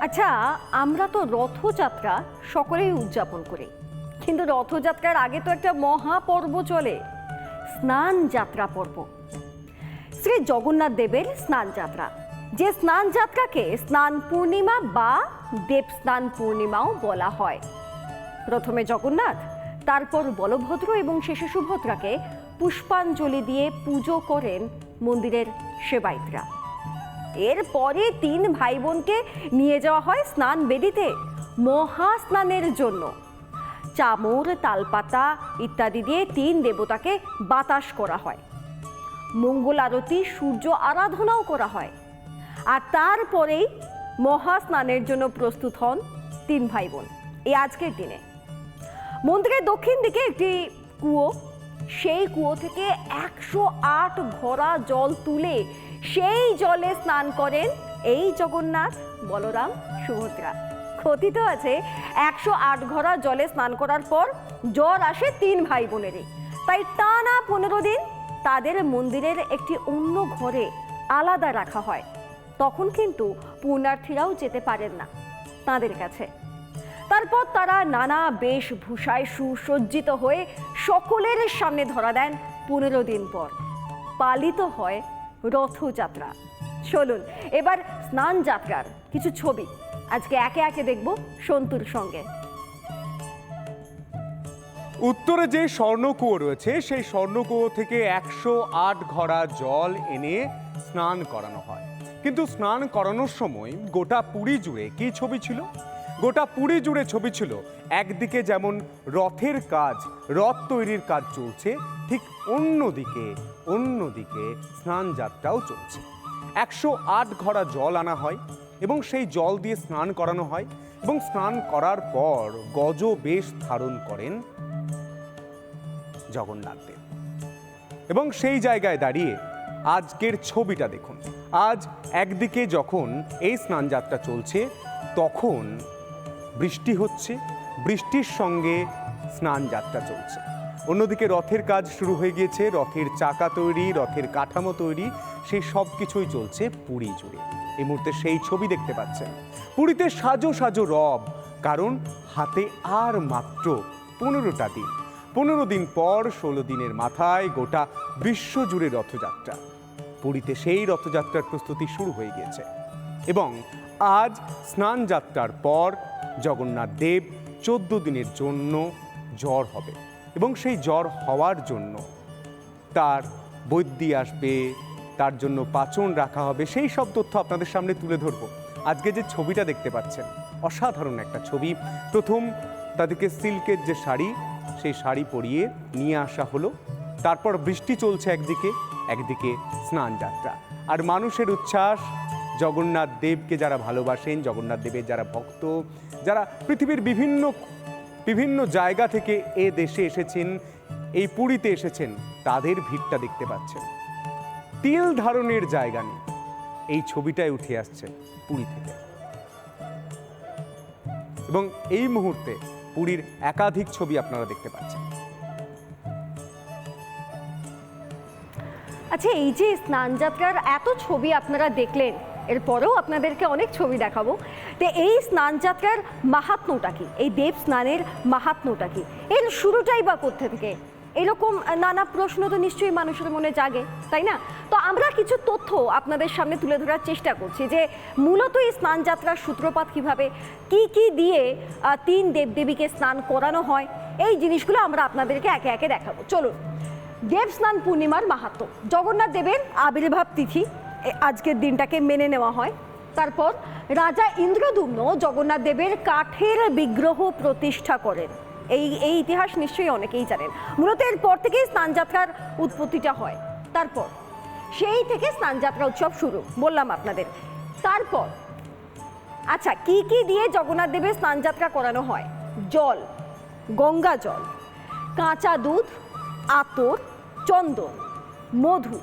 আচ্ছা, আমরা তো রথযাত্রা সকলেই উদযাপন করি, কিন্তু রথযাত্রার আগে তো একটা মহাপর্ব চলে, স্নান যাত্রা পর্ব। শ্রী জগন্নাথ দেবের স্নান যাত্রা, যে স্নান যাত্রাকে স্নান পূর্ণিমা বা দেব স্নান পূর্ণিমাও বলা হয়। প্রথমে জগন্নাথ, তারপর বলভদ্র এবং শেষে সুভদ্রাকে পুষ্পাঞ্জলি দিয়ে পুজো করেন মন্দিরের সেবায়েতরা। এরপরে তিন ভাই বোনকে নিয়ে যাওয়া হয় স্নান বেদিতে মহা স্নানের জন্য। চামর, তালপাতা ইত্যাদি দিয়ে তিন দেবতাকে বাতাস করা হয়, মঙ্গল আরতি, সূর্য আরাধনাও করা হয়। আর তারপরেই মহা স্নানের জন্য প্রস্তুত হন তিন ভাই বোন। এই আজকের দিনে মন্দিরের দক্ষিণ দিকে একটি কুয়ো, সেই কুয়ো থেকে 108 ঘড়া জল তুলে সেই জলে স্নান করেন এই জগন্নাথ, বলরাম, সুভদ্রা। কথিত আছে 108 ঘড়া জলে স্নান করার পর জ্বর আসে তিন ভাই বোনেরই, তাই টানা 15 দিন তাদের মন্দিরের একটি অন্য ঘরে আলাদা রাখা হয়। তখন কিন্তু পুণ্যার্থীরাও যেতে পারেন না তাদের কাছে। তারপর তারা নানা বেশভূষায় সুসজ্জিত হয়ে সকলের সামনে ধরা দেন 15 দিন পর। পালিত হয় রথযাত্রা। চলুন এবার স্নান যাত্রার কিছু ছবি আজকে একে একে দেখব সন্তুর সঙ্গে। উত্তরে যে স্বর্ণকুয়ো রয়েছে সেই স্বর্ণকুয়ো থেকে 108 ঘড়া জল এনে স্নান করানো হয়। কিন্তু স্নান করানোর সময় গোটা পুরী জুড়ে কি ছবি ছিল? গোটা পুরী জুড়ে ছবি ছিল, একদিকে যেমন রথের কাজ, রথ তৈরির কাজ চলছে, ঠিক অন্যদিকে স্নান যাত্রাও চলছে। 108 ঘড়া জল আনা হয় এবং সেই জল দিয়ে স্নান করানো হয় এবং স্নান করার পর গজ বেশ ধারণ করেন জগন্নাথ দেব। এবং সেই জায়গায় দাঁড়িয়ে আজকের ছবিটা দেখুন। আজ একদিকে যখন এই স্নান যাত্রা চলছে তখন বৃষ্টি হচ্ছে, বৃষ্টির সঙ্গে স্নান যাত্রা চলছে। অন্যদিকে রথের কাজ শুরু হয়ে গিয়েছে, রথের চাকা তৈরি, রথের কাঠামো তৈরি, সেই সব কিছুই চলছে পুরী জুড়ে। এই মুহূর্তে সেই ছবি দেখতে পাচ্ছেন। পুরীতে সাজো সাজো রব, কারণ হাতে আর মাত্র 15টা দিন। 15 দিন পর 16 দিনের মাথায় গোটা বিশ্ব জুড়ে রথযাত্রা। পুরীতে সেই রথযাত্রার প্রস্তুতি শুরু হয়ে গিয়েছে এবং আজ স্নান যাত্রার পর জগন্নাথ দেব 14 দিনের জন্য জ্বর হবে এবং সেই জ্বর হওয়ার জন্য তার বৈদ্যি আসবে, তার জন্য পাচন রাখা হবে। সেই সব তথ্য আপনাদের সামনে তুলে ধরবো। আজকে যে ছবিটা দেখতে পাচ্ছেন অসাধারণ একটা ছবি। প্রথম তাদেরকে সিল্কের যে শাড়ি, সেই শাড়ি পরিয়ে নিয়ে আসা হলো। তারপর বৃষ্টি চলছে একদিকে স্নান যাত্রা আর মানুষের উচ্ছ্বাস। জগন্নাথ দেবকে যারা ভালোবাসেন, জগন্নাথ দেবের যারা ভক্ত, যারা পৃথিবীর বিভিন্ন জায়গা থেকে এ দেশে এসেছেন, এই পুরীতে এসেছেন, তাদের ভিড়টা দেখতে পাচ্ছেন। তিল ধারণের জায়গা নেই, এই ছবিটাই উঠে আসছে পুরী থেকে। এবং এই মুহূর্তে পুরীর একাধিক ছবি আপনারা দেখতে পাচ্ছেন। আচ্ছা, এই যে স্নান যাত্রার এত ছবি আপনারা দেখলেন, এরপরেও আপনাদেরকে অনেক ছবি দেখাবো। তো এই স্নান যাত্রার মাহাত্ম্যটা কি? এই দেব স্নানের মাহাত্ম্যটা কি? এর শুরুটাই বা কোথা থেকে? এরকম নানা প্রশ্ন তো নিশ্চয়ই মানুষের মনে জাগে, তাই না? তো আমরা কিছু তথ্য আপনাদের সামনে তুলে ধরার চেষ্টা করছি যে মূলত এই স্নান যাত্রার সূত্রপাত কিভাবে, কি দিয়ে তিন দেবদেবীকে স্নান করানো হয়, এই জিনিসগুলো আমরা আপনাদেরকে একে একে দেখাবো। চলুন। দেব স্নান পূর্ণিমার মাহাত্ম্য। জগন্নাথ দেবের আবির্ভাব তিথি আজকের দিনটাকে মেনে নেওয়া হয়। তারপর রাজা ইন্দ্রদ্যুম্ন জগন্নাথ দেবের কাঠের বিগ্রহ প্রতিষ্ঠা করেন। এই ইতিহাস নিশ্চয়ই অনেকেই জানেন। মূলত এরপর থেকেই স্নানযাত্রার উৎপত্তিটা হয়। তারপর সেই থেকে স্নানযাত্রা উৎসব শুরু, বললাম আপনাদের। তারপর আচ্ছা, কি দিয়ে জগন্নাথ দেবের স্নানযাত্রা করানো হয়? জল, গঙ্গা জল, কাঁচা দুধ, আতর, চন্দন, মধু,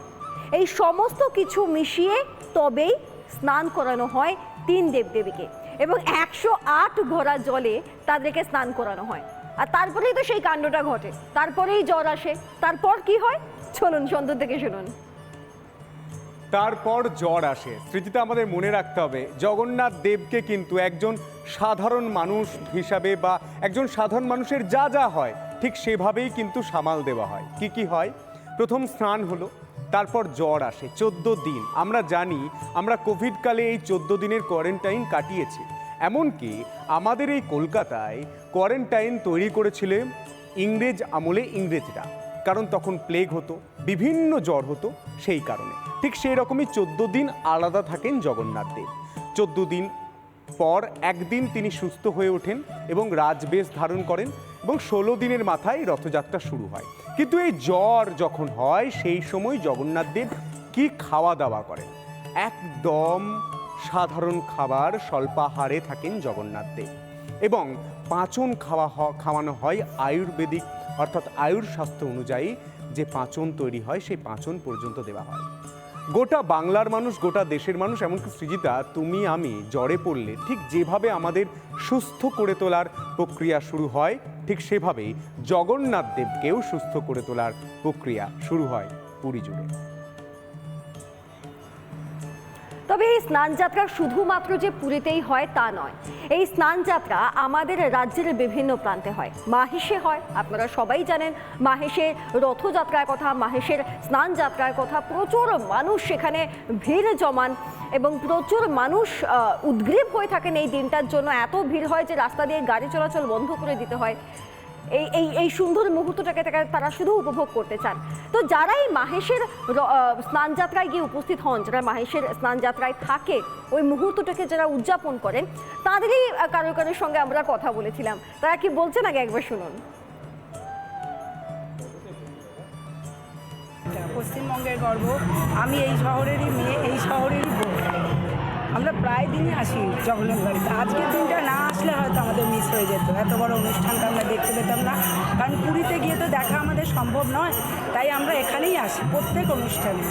এই সমস্ত কিছু মিশিয়ে তবেই স্নান করানো হয় তিন দেবদেবীকে এবং 108 ঘড়া জলে তাদেরকে স্নান করানো হয়। আর তারপরেই তো সেই কাণ্ডটা ঘটে, তারপরেই জ্বর আসে। তারপর কি হয় চলুন সন্ধ্যা থেকে শুনুন। তারপর জ্বর আসে। স্মৃতিতে আমাদের মনে রাখতে হবে জগন্নাথ দেবকে কিন্তু একজন সাধারণ মানুষ হিসাবে বা একজন সাধারণ মানুষের যা যা হয় ঠিক সেভাবেই কিন্তু সামাল দেওয়া হয়। কি কি হয়? প্রথম স্নান হলো, তারপর জ্বর আসে 14 দিন। আমরা জানি আমরা কোভিডকালে এই 14 দিনের কোয়ারেন্টাইন কাটিয়েছি। এমনকি আমাদের এই কলকাতায় কোয়ারেন্টাইন তৈরি করেছিলেন ইংরেজ আমলে ইংরেজরা, কারণ তখন প্লেগ হতো, বিভিন্ন জ্বর হতো, সেই কারণে ঠিক সেই রকমই 14 দিন আলাদা থাকেন জগন্নাথ দেব। 14 দিন পর একদিন তিনি সুস্থ হয়ে ওঠেন এবং রাজবেশ ধারণ করেন এবং 16 দিনের মাথায় রথযাত্রা শুরু হয়। কিন্তু এই জ্বর যখন হয় সেই সময় জগন্নাথ দেব কি খাওয়া দাওয়া করেন? একদম সাধারণ খাবার, স্বল্পাহারে থাকেন জগন্নাথ দেব এবং পাঁচন খাওয়ানো হয় আয়ুর্বেদিক অর্থাৎ আয়ুর শাস্ত্র অনুযায়ী যে পাঁচন তৈরি হয় সেই পাঁচন পর্যন্ত দেওয়া হয়। গোটা বাংলার মানুষ, গোটা দেশের মানুষ, এমনকি সৃজিতা তুমি আমি জ্বরে পড়লে ঠিক যেভাবে আমাদের সুস্থ করে তোলার প্রক্রিয়া শুরু হয় ঠিক সেভাবেই জগন্নাথ দেবকেও সুস্থ করে তোলার প্রক্রিয়া শুরু হয় পুরী জুড়ে। তবে এই স্নান যাত্রা শুধুমাত্র যে পুরীতেই হয় তা নয়, এই স্নান যাত্রা আমাদের রাজ্যের বিভিন্ন প্রান্তে হয়। মাহেশে হয়, আপনারা সবাই জানেন মাহেশের রথযাত্রার কথা, মাহেশের স্নান যাত্রার কথা। প্রচুর মানুষ সেখানে ভিড় জমান এবং প্রচুর মানুষ উদ্গ্রীব হয়ে থাকেন এই দিনটার জন্য। এত ভিড় হয় যে রাস্তা দিয়ে গাড়ি চলাচল বন্ধ করে দিতে হয়। এই সুন্দর মুহূর্তটাকে তারা শুধু উপভোগ করতে চান। তো যারা এই মাহেশের স্নান যাত্রায় গিয়ে উপস্থিত হন, যারা মাহেশের স্নান যাত্রায় থাকে, ওই মুহূর্তটাকে যারা উদযাপন করেন, তাদেরই কারোর সঙ্গে আমরা কথা বলেছিলাম। তারা কি বলছেন আগে একবার শুনুন। পশ্চিমবঙ্গের গর্ব, আমি এই শহরেরই মেয়ে, এই শহরেরই বউ। আমরা প্রায় দিনই আসি জগন্নাথ বাড়িতে। আজকের দিনটা না আসলে হয়তো আমাদের মিস হয়ে যেত, এত বড় অনুষ্ঠানটা আমরা দেখতে পেতাম না, কারণ পুরীতে গিয়ে তো দেখা আমাদের সম্ভব নয়। তাই আমরা এখানেই আসি প্রত্যেক অনুষ্ঠানে।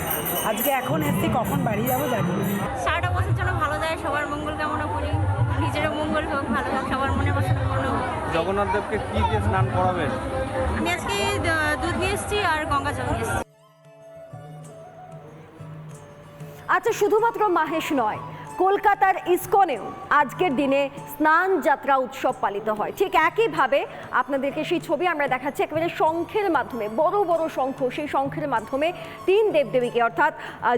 আজকে এখন এসছি, কখন বাড়ি যাবো জানি না। সারাটা বছর যেন ভালো যায়, সবার মঙ্গল কামনা করি, নিজেরও মঙ্গল হোক, ভালো হোক, সবার মনে বাসনা পূর্ণ হোক। জগন্নাথ দেবকে কি দিয়ে স্নান করাবেন? আমি আজকে দুধ নিয়ে এসেছি আর গঙ্গা জল নিয়ে এসেছি। আচ্ছা, শুধুমাত্র মাহেশ নয়, কলকাতার ইসকনেও আজকের দিনে স্নান যাত্রা উৎসব পালিত হয়। ঠিক একইভাবে আপনাদেরকে সেই ছবি আমরা দেখাচ্ছি, একেবারে শঙ্খের মাধ্যমে, বড় বড় শঙ্খ, সেই শঙ্খের মাধ্যমে তিন দেবদেবীকে অর্থাৎ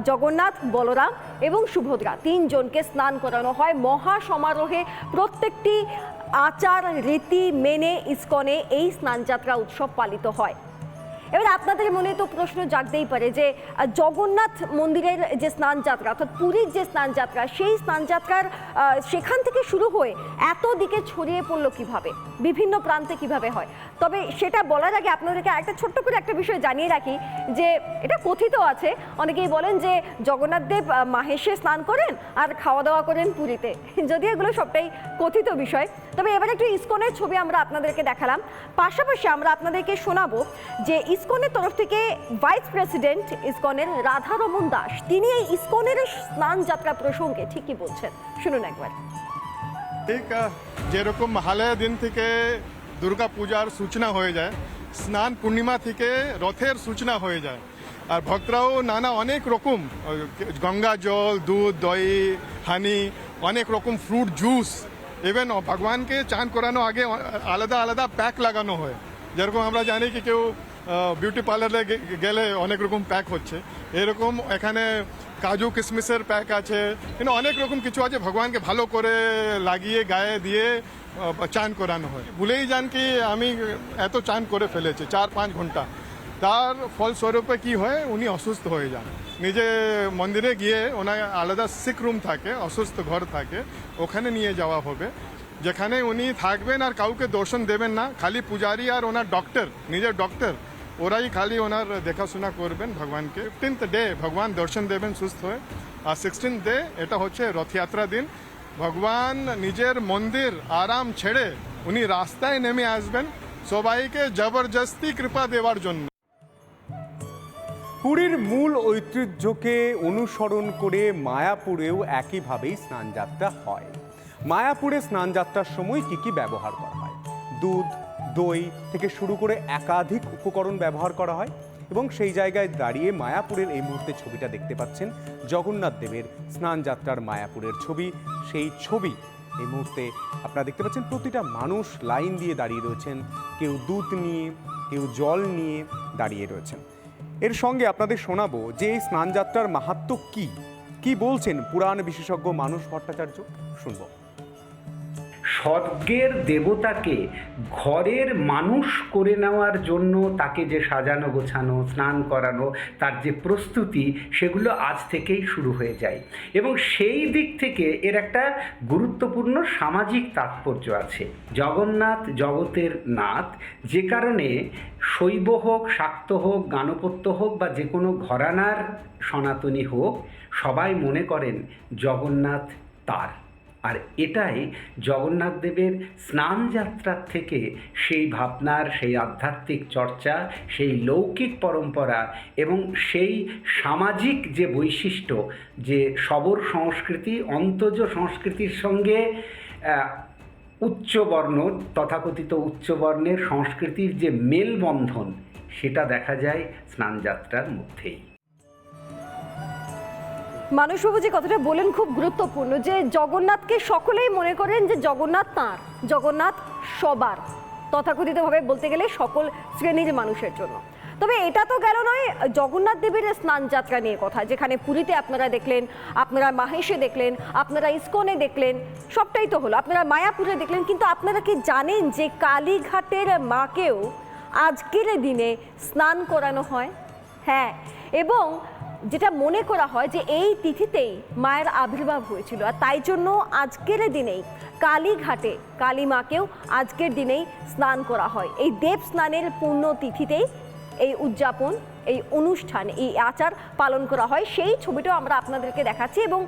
জগন্নাথ, বলরাম এবং সুভদ্রা তিনজনকে স্নান করানো হয় মহা সমারোহে। প্রত্যেকটি আচার রীতি মেনে ইসকনে এই স্নান যাত্রা উৎসব পালিত হয়। এবার আপনাদের মনে তো প্রশ্ন জাগতেই পারে যে জগন্নাথ মন্দিরের যে স্নান যাত্রা অর্থাৎ পুরীর যে স্নান যাত্রা, সেই স্নান যাত্রার সেখান থেকে শুরু হয়ে এত দিকে ছড়িয়ে পড়লো কিভাবে, বিভিন্ন প্রান্তে কিভাবে হয়। তবে সেটা বলার আগে আপনাদেরকে একটা ছোট্ট করে একটা বিষয় জানিয়ে রাখি যে এটা কথিত আছে, অনেকেই বলেন যে জগন্নাথ দেব মাহেশে স্নান করেন আর খাওয়া দাওয়া করেন পুরীতে, যদিও এগুলো সবটাই কথিত বিষয়। তবে এবার একটু ইসকনের ছবি আমরা আপনাদেরকে দেখালাম, পাশাপাশি আমরা আপনাদেরকে শোনাবো যে ইসকনের তরফ থেকে ভাইস প্রেসিডেন্ট ইসকনের রাধারমন দাস, তিনি এই ইসকনের স্নান যাত্রা প্রসঙ্গে ঠিক কি বলছেন, শুনুন একবার। ঠিক যেরকম মহালয়া দিন থেকে দুর্গা পূজার সূচনা হয়ে যায়, স্নান পূর্ণিমা থেকে রথের সূচনা হয়ে যায়। আর ভক্তরাও নানা অনেক রকম গঙ্গা জল, দুধ, দই, হানি, অনেক রকম ফ্রুট জুস, ইভেন ভগবানকে চান করানো আগে আলাদা আলাদা প্যাক লাগানো হয়। যেরকম আমরা জানি কি কেউ বিউটি পার্লারে গেলে অনেক রকম প্যাক হচ্ছে, এরকম এখানে কাজু কিশমিশের প্যাক আছে, কিন্তু অনেক রকম কিছু আছে ভগবানকে ভালো করে লাগিয়ে গায়ে দিয়ে চান করানো হয়। ভুলেই যান কি আমি এত চান করে ফেলেছি 4-5 ঘন্টা, তার ফলস্বরূপে কি হয়, উনি অসুস্থ হয়ে যান। নিজে মন্দিরে গিয়ে ওনার আলাদা সিক রুম থাকে, অসুস্থ ঘর থাকে, ওখানে নিয়ে যাওয়া হবে, যেখানে উনি থাকবেন আর কাউকে দর্শন দেবেন না। খালি পূজারী আর ওনার ডক্টর, নিজের ডক্টর, ওরাই খালি ওনার দেখাশোনা করবেন ভগবানকে। 15th ডে ভগবান দর্শন দেবেন সুস্থ হয়ে। আর 16th ডে এটা হচ্ছে রথযাত্রা দিন, ভগবান নিজের মন্দির আরাম ছেড়ে উনি রাস্তায় নেমে আসবেন সবাইকে জবরদস্তি কৃপা দেওয়ার জন্য। পুরীর মূল ঐতিহ্যকে অনুসরণ করে মায়াপুরেও একইভাবেই স্নানযাত্রা হয়। মায়াপুরে স্নানযাত্রার সময় কি কি ব্যবহার করা হয়? দুধ, দই থেকে শুরু করে একাধিক উপকরণ ব্যবহার করা হয় এবং সেই জায়গায় দাঁড়িয়ে মায়াপুরের এই মুহূর্তে ছবিটা দেখতে পাচ্ছেন, জগন্নাথ দেবের স্নান যাত্রার মায়াপুরের ছবি। সেই ছবি এই মুহূর্তে আপনারা দেখতে পাচ্ছেন। প্রতিটা মানুষ লাইন দিয়ে দাঁড়িয়ে রয়েছেন, কেউ দুধ নিয়ে, কেউ জল নিয়ে দাঁড়িয়ে রয়েছেন। এর সঙ্গে আপনাদের শোনাবো যে এই স্নানযাত্রার মাহাত্ম্য কি বলছেন পুরাণ বিশেষজ্ঞ মানস ভট্টাচার্য। শুনবো। স্বর্গের দেবতাকে ঘরের মানুষ করে নেওয়ার জন্য তাকে যে সাজানো গোছানো, স্নান করানো, তার যে প্রস্তুতি, সেগুলো আজ থেকেই শুরু হয়ে যায়। এবং সেই দিক থেকে এর একটা গুরুত্বপূর্ণ সামাজিক তাৎপর্য আছে। জগন্নাথ জগতের নাথ, যে কারণে শৈব হোক, শাক্ত হোক, গানপত্য হোক বা যে কোনো ঘরানার সনাতনী হোক, সবাই মনে করেন জগন্নাথ তার। আর এটাই জগন্নাথ দেবের স্নান যাত্রার থেকে সেই ভাবনার, সেই আধ্যাত্মিক চর্চা, সেই লৌকিক পরম্পরা এবং সেই সামাজিক যে বৈশিষ্ট্য, যে শবর সংস্কৃতি, অন্তজ সংস্কৃতির সঙ্গে উচ্চবর্ণ, তথাকথিত উচ্চবর্ণের সংস্কৃতির যে মেলবন্ধন, সেটা দেখা যায় স্নানযাত্রার মধ্যেই। মানুষবাবু যে কথাটা বলেন খুব গুরুত্বপূর্ণ, যে জগন্নাথকে সকলেই মনে করেন যে জগন্নাথ তাঁর, জগন্নাথ সবার, তথাকথিতভাবে বলতে গেলে সকল শ্রেণীর মানুষের জন্য। তবে এটা তো গেল নয় জগন্নাথ দেবের স্নান যাত্রা নিয়ে কথা, যেখানে পুরীতে আপনারা দেখলেন, আপনারা মাহেশে দেখলেন, আপনারা ইস্কনে দেখলেন, সবটাই তো হলো, আপনারা মায়াপুরে দেখলেন। কিন্তু আপনারা কি জানেন যে কালীঘাটের মাকেও আজকের দিনে স্নান করানো হয়? হ্যাঁ, এবং যেটা মনে করা হয় যে এই তিথিতেই মায়ের আবির্ভাব হয়েছিল, আর তাই জন্য আজকের দিনেই কালীঘাটে কালী মাকেও আজকের দিনেই স্নান করা হয়। এই দেব স্নানের পূর্ণ তিথিতেই এই উদযাপন, এই অনুষ্ঠান, এই আচার পালন করা হয়। সেই ছবিটাও আমরা আপনাদেরকে দেখাচ্ছি এবং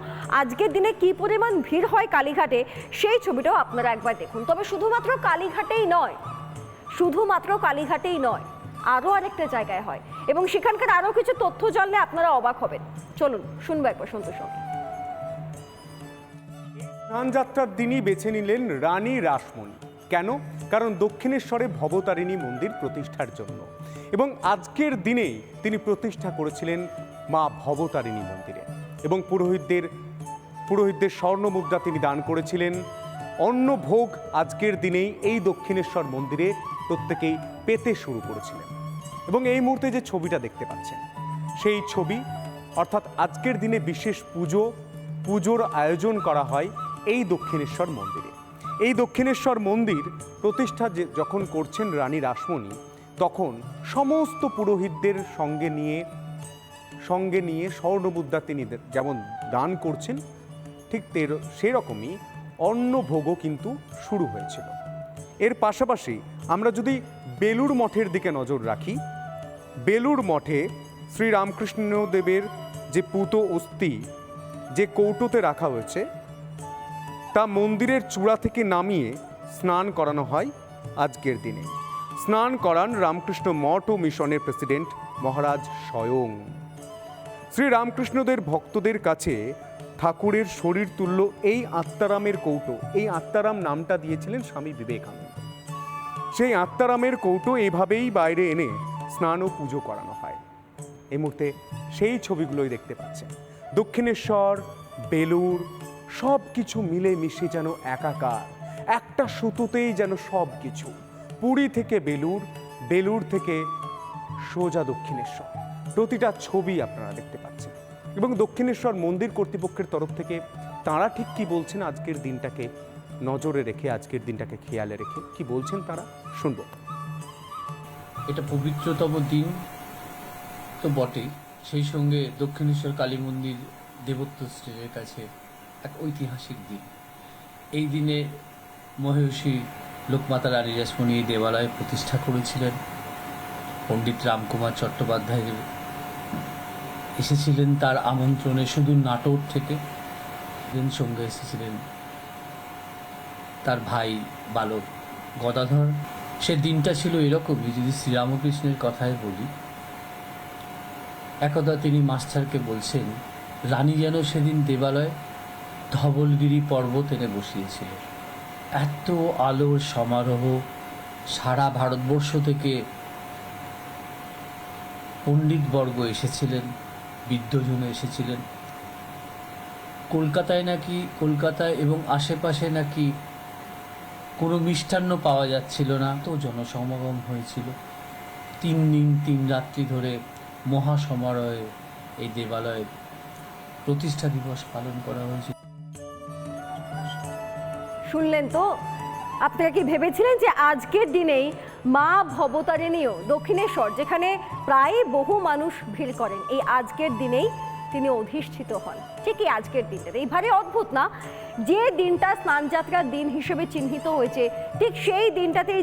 আজকের দিনে কি পরিমাণ ভিড় হয় কালীঘাটে, সেই ছবিটাও আপনারা একবার দেখুন। তবে শুধুমাত্র কালীঘাটেই নয়, আরও আরেকটা জায়গায় হয় এবং সেখানকার আরও কিছু তথ্য জানলে আপনারা অবাক হবেন। চলুন শুনবো একবার সন্তোষ। স্নানযাত্রার দিনই বেছে নিলেন রানী রাসমণি। কেন? কারণ দক্ষিণেশ্বরে ভবতারিণী মন্দির প্রতিষ্ঠার জন্য, এবং আজকের দিনেই তিনি প্রতিষ্ঠা করেছিলেন মা ভবতারিণী মন্দিরে। এবং পুরোহিতদের স্বর্ণ মুদ্রা তিনি দান করেছিলেন। অন্ন ভোগ আজকের দিনেই এই দক্ষিণেশ্বর মন্দিরে প্রত্যেকেই পেতে শুরু করেছিলেন। এবং এই মুহূর্তে যে ছবিটা দেখতে পাচ্ছেন, সেই ছবি, অর্থাৎ আজকের দিনে বিশেষ পুজোর আয়োজন করা হয় এই দক্ষিণেশ্বর মন্দিরে। এই দক্ষিণেশ্বর মন্দির প্রতিষ্ঠা যখন করছেন রানী রাসমণি, তখন সমস্ত পুরোহিতদের সঙ্গে নিয়ে স্বর্ণমুদ্রা তিনি যেমন দান করছেন, ঠিক সেরকমই অন্নভোগও কিন্তু শুরু হয়েছিল। এর পাশাপাশি আমরা যদি বেলুর মঠের দিকে নজর রাখি, বেলুর মঠে শ্রীরামকৃষ্ণদেবের যে পুত অস্থি যে কৌটোতে রাখা হয়েছে, তা মন্দিরের চূড়া থেকে নামিয়ে স্নান করানো হয় আজকের দিনে। স্নান করান রামকৃষ্ণ মঠ ও মিশনের প্রেসিডেন্ট মহারাজ স্বয়ং। শ্রীরামকৃষ্ণদের ভক্তদের কাছে ঠাকুরের শরীর তুল্য এই আত্মারামের কৌটো, এই আত্মারাম নামটা দিয়েছিলেন স্বামী বিবেকানন্দ। সেই আত্মারামের কৌটো এইভাবেই বাইরে এনে স্নান ও পুজো করানো হয়। এই মুহূর্তে সেই ছবিগুলোই দেখতে পাচ্ছেন। দক্ষিণেশ্বর, বেলুর, সব কিছু মিলে মিশে যেন একাকার, একটা সুতোতেই যেন সব কিছু। পুরী থেকে বেলুর, বেলুর থেকে সোজা দক্ষিণেশ্বর, প্রতিটা ছবি আপনারা দেখতে পাচ্ছেন। এবং দক্ষিণেশ্বর মন্দির কর্তৃপক্ষের তরফ থেকে তাঁরা ঠিক কি বলছেন আজকের দিনটাকে নজরে রেখে, আজকের দিনটাকে খেয়ালে রেখে কি বলছেন তারা, শুনব। এটা পবিত্রতম দিন তো বটেই, সেই সঙ্গে দক্ষিণেশ্বর কালী মন্দির দেবত্ব শ্রেণীর কাছে এক ঐতিহাসিক দিন। এই দিনে মহেয়সী লোকমাতা রানী রাসমণি এই দেবালয় প্রতিষ্ঠা করেছিলেন। পণ্ডিত রামকুমার চট্টোপাধ্যায় এসেছিলেন তার আমন্ত্রণে সুদূর নাটোর থেকে। সঙ্গে এসেছিলেন তার ভাই বালক গদাধর। সে দিনটা ছিল এরকমই, যদি শ্রীরামকৃষ্ণের কথাই বলি, একদা তিনি মাস্টারকে বলছেন রানী যেন সেদিন দেবালয় ধবলগিরি পর্বত এনে বসিয়েছিল। এত আলোর সমারোহ, সারা ভারতবর্ষ থেকে পণ্ডিতবর্গ এসেছিলেন, বিদ্বজন এসেছিলেন, কলকাতায় এবং আশেপাশে নাকি কোনো মিষ্টান্ন পাওয়া যাচ্ছিল না, তো জনসমাগম হয়েছিল। 3 দিন 3 রাত্রি ধরে মহাসমারোহে এই দেবালয়ের প্রতিষ্ঠা দিবস পালন করা হয়েছিল। শুনলেন তো, আপনারা কি ভেবেছিলেন যে আজকের দিনেই মা ভবতারিণীও দক্ষিণেশ্বর, যেখানে প্রায় বহু মানুষ ভিড় করেন, এই আজকের দিনেই তিনি অধিষ্ঠিত হন? ঠিকই আজকের দিনটা এইভাবে অদ্ভুত না, যে দিনটা স্নানযাত্রার দিন হিসেবে চিহ্নিত হয়েছে, ঠিক সেই দিনটাতেই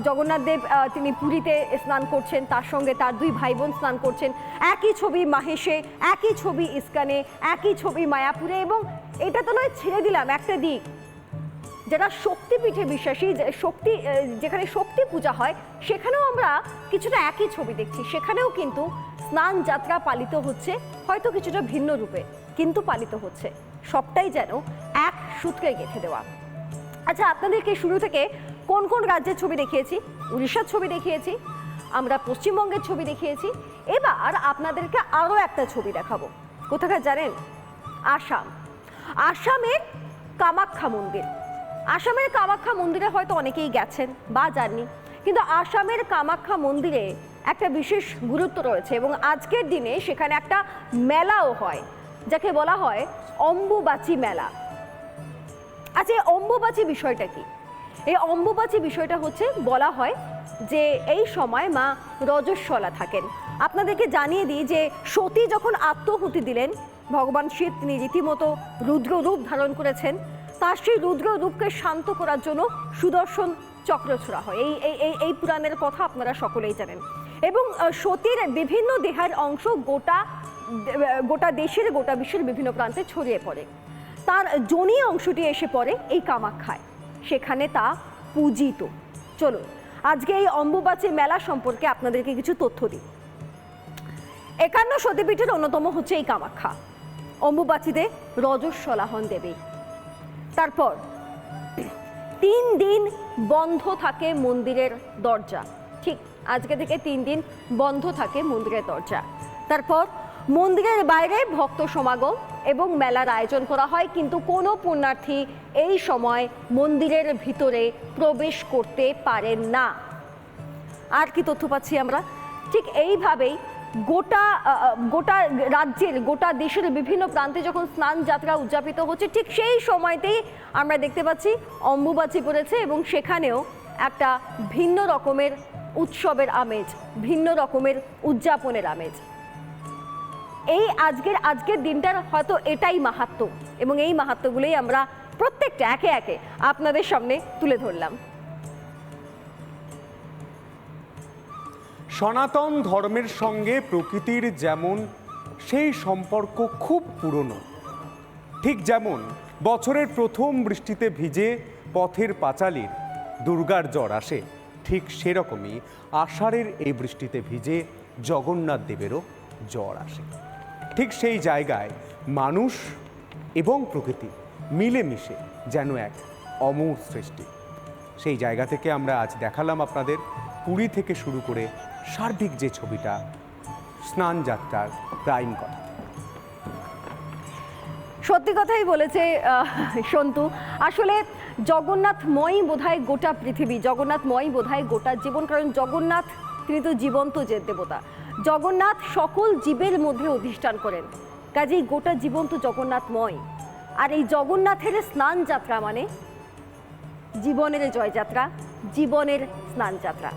জগন্নাথ দেব তিনি পুরীতে স্নান করছেন, তার সঙ্গে তার 2 ভাই বোন স্নান করছেন। একই ছবি মাহেশে, একই ছবি ইস্কানে, একই ছবি মায়াপুরে। এবং এটা তো নয়, ছেড়ে দিলাম একটা দিক, যারা শক্তিপীঠে বিশ্বাসী, যেখানে শক্তি পূজা হয়, সেখানেও আমরা কিছুটা একই ছবি দেখছি। সেখানেও কিন্তু স্নান যাত্রা পালিত হচ্ছে, হয়তো কিছুটা ভিন্ন রূপে, কিন্তু পালিত হচ্ছে। সবটাই যেন এক সূত্রে গেঁথে দেওয়া। আচ্ছা, আপনাদেরকে শুরু থেকে কোন কোন রাজ্যের ছবি দেখিয়েছি? উড়িষ্যার ছবি দেখিয়েছি, আমরা পশ্চিমবঙ্গের ছবি দেখিয়েছি। এবার আপনাদেরকে আরও একটা ছবি দেখাবো। কোথাকার জানেন? আসামের কামাখ্যা মন্দির। আসামের কামাখ্যা মন্দিরে হয়তো অনেকেই গেছেন বা যাননি, কিন্তু আসামের কামাখ্যা মন্দিরে একটা বিশেষ গুরুত্ব রয়েছে এবং আজকের দিনে সেখানে একটা মেলাও হয়, যাকে বলা হয় অম্বুবাচী মেলা। আচ্ছা, এই অম্বুবাচী বিষয়টা কি? এই অম্বুবাচী বিষয়টা হচ্ছে, বলা হয় যে এই সময় মা রজস্বলা থাকেন। আপনাদেরকে জানিয়ে দিই যে সতী যখন আত্মহুতি দিলেন, ভগবান শিব তিনি রীতিমতো রুদ্র রূপ ধারণ করেছেন। তার সেই রুদ্র রূপকে শান্ত করার জন্য সুদর্শন চক্র ছোড়া হয়। এই পুরাণের কথা আপনারা সকলেই জানেন। এবং সতীর বিভিন্ন দেহের অংশ গোটা দেশের, গোটা বিশ্বের বিভিন্ন প্রান্তে ছড়িয়ে পড়ে। তার যোনি অংশটি এসে পড়ে এই কামাখ্যায়, সেখানে তা পূজিত। চলুন আজকে এই অম্বুবাচী মেলা সম্পর্কে আপনাদেরকে কিছু তথ্য দিই। 51 সতীপীঠের অন্যতম হচ্ছে এই কামাখ্যা। অম্বুবাচীতে রজস্বলা হন দেবী। তারপর 3 দিন বন্ধ থাকে মন্দিরের দরজা। ঠিক আজকে থেকে 3 দিন বন্ধ থাকে মন্দিরের দরজা। তারপর মন্দিরের বাইরে ভক্ত সমাগম এবং মেলার আয়োজন করা হয়, কিন্তু কোনো পুণ্যার্থী এই সময় মন্দিরের ভিতরে প্রবেশ করতে পারেন না। আর কি তথ্য পাচ্ছি আমরা? ঠিক এইভাবেই গোটা রাজ্যের, গোটা দেশের বিভিন্ন প্রান্তে যখন স্নান যাত্রা উদযাপিত হচ্ছে, ঠিক সেই সময়তেই আমরা দেখতে পাচ্ছি অম্বুবাচী পড়েছে এবং সেখানেও একটা ভিন্ন রকমের উৎসবের আমেজ, ভিন্ন রকমের উদযাপনের আমেজ। এই আজকের দিনটার হয়তো এটাই মাহাত্ম্য, এবং এই মাহাত্ম্যগুলোই আমরা প্রত্যেকটা একে একে আপনাদের সামনে তুলে ধরলাম। সনাতন ধর্মের সঙ্গে প্রকৃতির যেমন সেই সম্পর্ক খুব পুরনো, ঠিক যেমন বছরের প্রথম বৃষ্টিতে ভিজে পথের পাঁচালীর দুর্গার জ্বর আসে, ঠিক সেরকমই আষাঢ়ের এই বৃষ্টিতে ভিজে জগন্নাথ দেবেরও জ্বর আসে। ঠিক সেই জায়গায় মানুষ এবং প্রকৃতি মিলেমিশে যেন এক অমর সৃষ্টি। সেই জায়গা থেকে আমরা আজ দেখালাম আপনাদের পুরী থেকে শুরু করে সার্বিক যে ছবিটা স্নান যাত্রার প্রাইম কথা। সত্যি কথাই বলেছে সন্তু। আসলে জগন্নাথময় বোধহয় গোটা পৃথিবী, জগন্নাথময় বোধহয় গোটা জীবন, কারণ জগন্নাথ তিনি তো জীবন্ত যে দেবতা। জগন্নাথ সকল জীবের মধ্যে অধিষ্ঠান করেন, কাজেই গোটা জীবন তো জগন্নাথময়। আর এই জগন্নাথের স্নান যাত্রা মানে জীবনের জয়যাত্রা, জীবনের স্নান যাত্রা।